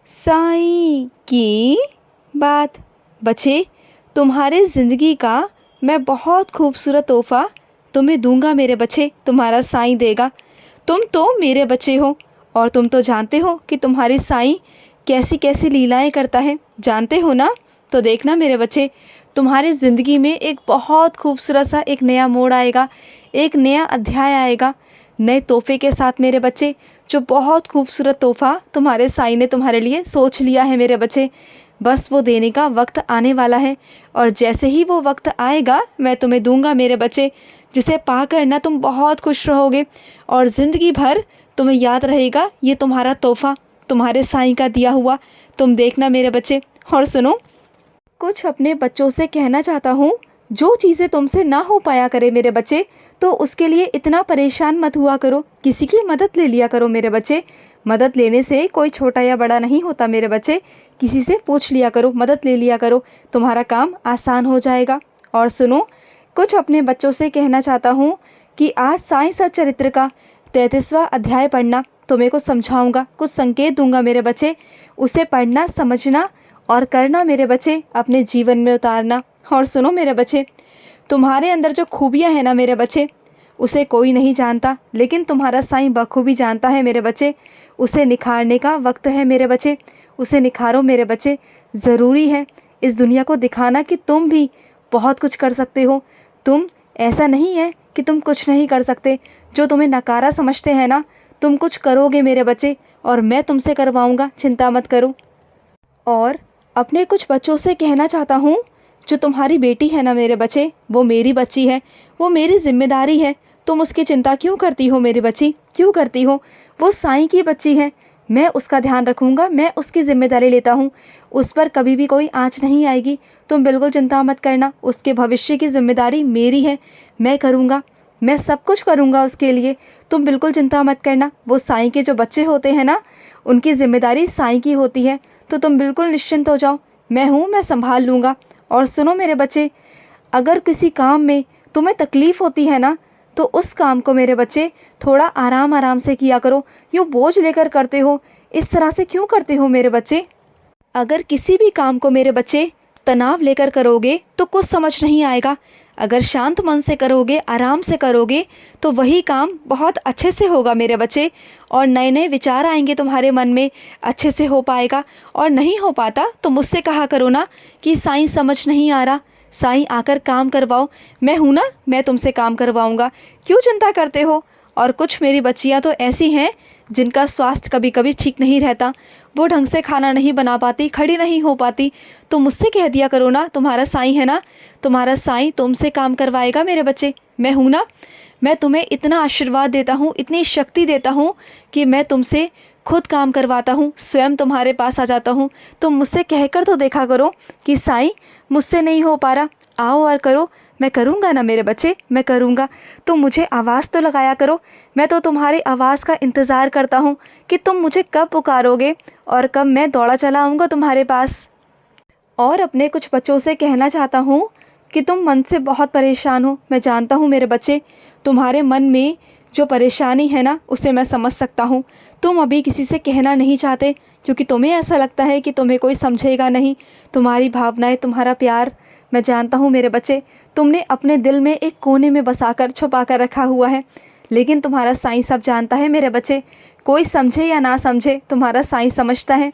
साईं की बात। बच्चे, तुम्हारे ज़िंदगी का मैं बहुत खूबसूरत तोहफ़ा तुम्हें दूंगा मेरे बच्चे, तुम्हारा साईं देगा। तुम तो मेरे बच्चे हो और तुम तो जानते हो कि तुम्हारी साईं कैसी कैसी लीलाएं करता है, जानते हो ना। तो देखना मेरे बच्चे, तुम्हारी ज़िंदगी में एक बहुत खूबसूरत सा एक नया मोड़ आएगा, एक नया अध्याय आएगा नए तोहफे के साथ मेरे बच्चे। जो बहुत खूबसूरत तोहफ़ा तुम्हारे साईं ने तुम्हारे लिए सोच लिया है मेरे बच्चे, बस वो देने का वक्त आने वाला है। और जैसे ही वो वक्त आएगा मैं तुम्हें दूंगा मेरे बच्चे, जिसे पाकर ना तुम बहुत खुश रहोगे और ज़िंदगी भर तुम्हें याद रहेगा ये तुम्हारा तोहफ़ा, तुम्हारे साईं का दिया हुआ। तुम देखना मेरे बच्चे। और सुनो, कुछ अपने बच्चों से कहना चाहता हूँ, जो चीज़ें तुमसे ना हो पाया करे मेरे बच्चे, तो उसके लिए इतना परेशान मत हुआ करो, किसी की मदद ले लिया करो मेरे बच्चे। मदद लेने से कोई छोटा या बड़ा नहीं होता मेरे बच्चे, किसी से पूछ लिया करो, मदद ले लिया करो, तुम्हारा काम आसान हो जाएगा। और सुनो, कुछ अपने बच्चों से कहना चाहता हूँ कि आज साईं सच्चरित्र का 33वां अध्याय पढ़ना, तुम्हें को समझाऊंगा, कुछ संकेत दूंगा मेरे बच्चे, उसे पढ़ना, समझना और करना मेरे बच्चे, अपने जीवन में उतारना। और सुनो मेरे बच्चे, तुम्हारे अंदर जो खूबियाँ हैं ना मेरे बच्चे, उसे कोई नहीं जानता, लेकिन तुम्हारा साईं बखूबी जानता है मेरे बच्चे। उसे निखारने का वक्त है मेरे बच्चे, उसे निखारो मेरे बच्चे। ज़रूरी है इस दुनिया को दिखाना कि तुम भी बहुत कुछ कर सकते हो। तुम, ऐसा नहीं है कि तुम कुछ नहीं कर सकते। जो तुम्हें नकारा समझते हैं ना, तुम कुछ करोगे मेरे बच्चे, और मैं तुमसे करवाऊँगा, चिंता मत करो। और अपने कुछ बच्चों से कहना चाहता हूँ, जो तुम्हारी बेटी है ना मेरे बच्चे, वो मेरी बच्ची है, वो मेरी जिम्मेदारी है। तुम उसकी चिंता क्यों करती हो मेरी बच्ची, क्यों करती हो? वो साईं की बच्ची है, मैं उसका ध्यान रखूँगा, मैं उसकी जिम्मेदारी लेता हूँ। उस पर कभी भी कोई आँच नहीं आएगी, तुम बिल्कुल चिंता मत करना। उसके भविष्य की जिम्मेदारी मेरी है, मैं करूँगा, मैं सब कुछ करूँगा उसके लिए। तुम बिल्कुल चिंता मत करना। वो साईं के जो बच्चे होते हैं ना, उनकी जिम्मेदारी साईं की होती है, तो तुम बिल्कुल निश्चिंत हो जाओ, मैं हूँ, मैं संभाल लूँगा। और सुनो मेरे बच्चे, अगर किसी काम में तुम्हें तकलीफ़ होती है ना, तो उस काम को मेरे बच्चे थोड़ा आराम आराम से किया करो। यूँ बोझ लेकर करते हो, इस तरह से क्यों करते हो मेरे बच्चे? अगर किसी भी काम को मेरे बच्चे तनाव लेकर करोगे तो कुछ समझ नहीं आएगा। अगर शांत मन से करोगे, आराम से करोगे, तो वही काम बहुत अच्छे से होगा मेरे बच्चे, और नए नए विचार आएंगे तुम्हारे मन में, अच्छे से हो पाएगा। और नहीं हो पाता तो मुझसे कहा करो ना कि साईं समझ नहीं आ रहा, साईं आकर काम करवाओ, मैं हूँ ना, मैं तुमसे काम करवाऊँगा, क्यों चिंता करते हो? और कुछ मेरी बच्चियाँ तो ऐसी हैं जिनका स्वास्थ्य कभी कभी ठीक नहीं रहता, वो ढंग से खाना नहीं बना पाती, खड़ी नहीं हो पाती, तो मुझसे कह दिया करो ना, तुम्हारा साईं है ना, तुम्हारा साईं तुमसे काम करवाएगा मेरे बच्चे, मैं हूँ ना। मैं तुम्हें इतना आशीर्वाद देता हूँ, इतनी शक्ति देता हूँ कि मैं तुमसे खुद काम करवाता हूँ, स्वयं तुम्हारे पास आ जाता हूँ। तुम मुझसे कहकर तो देखा करो कि साईं मुझसे नहीं हो पा रहा, आओ और करो। मैं करूँगा ना मेरे बच्चे, मैं करूँगा। तुम मुझे आवाज़ तो लगाया करो, मैं तो तुम्हारी आवाज़ का इंतज़ार करता हूँ कि तुम मुझे कब पुकारोगे और कब मैं दौड़ा चला आऊँगा तुम्हारे पास। और अपने कुछ बच्चों से कहना चाहता हूँ कि तुम मन से बहुत परेशान हो, मैं जानता हूँ मेरे बच्चे, तुम्हारे मन में जो परेशानी है ना, उसे मैं समझ सकता हूँ। तुम अभी किसी से कहना नहीं चाहते क्योंकि तुम्हें ऐसा लगता है कि तुम्हें कोई समझेगा नहीं। तुम्हारी भावनाएं, तुम्हारा प्यार मैं जानता हूँ मेरे बच्चे, तुमने अपने दिल में एक कोने में बसाकर छुपा कर रखा हुआ है, लेकिन तुम्हारा साईं सब जानता है मेरे बच्चे। कोई समझे या ना समझे, तुम्हारा साईं समझता है,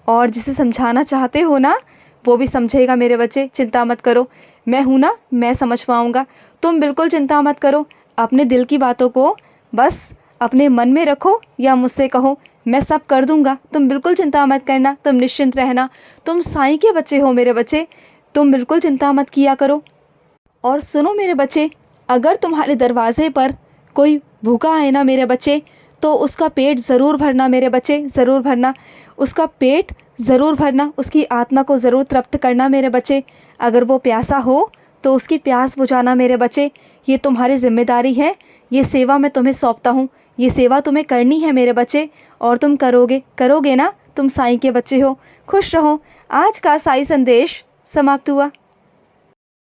और जिसे समझाना चाहते हो ना, वो भी समझेगा मेरे बच्चे, चिंता मत करो, मैं हूँ ना, मैं समझ पाऊँगा। तुम बिल्कुल चिंता मत करो, अपने दिल की बातों को बस अपने मन में रखो या मुझसे कहो, मैं सब कर दूँगा। तुम बिल्कुल चिंता मत करना, तुम निश्चिंत रहना, तुम साईं के बच्चे हो मेरे बच्चे, तुम बिल्कुल चिंता मत किया करो। और सुनो मेरे बच्चे, अगर तुम्हारे दरवाजे पर कोई भूखा है ना मेरे बच्चे, तो उसका पेट ज़रूर भरना मेरे बच्चे, ज़रूर भरना, उसका पेट ज़रूर भरना, उसकी आत्मा को ज़रूर तृप्त करना मेरे बच्चे। अगर वो प्यासा हो तो उसकी प्यास बुझाना मेरे बच्चे, ये तुम्हारी जिम्मेदारी है, ये सेवा मैं तुम्हें सौंपता हूँ, ये सेवा तुम्हें करनी है मेरे बच्चे, और तुम करोगे, करोगे ना, तुम साईं के बच्चे हो। खुश रहो। आज का साईं संदेश समाप्त हुआ।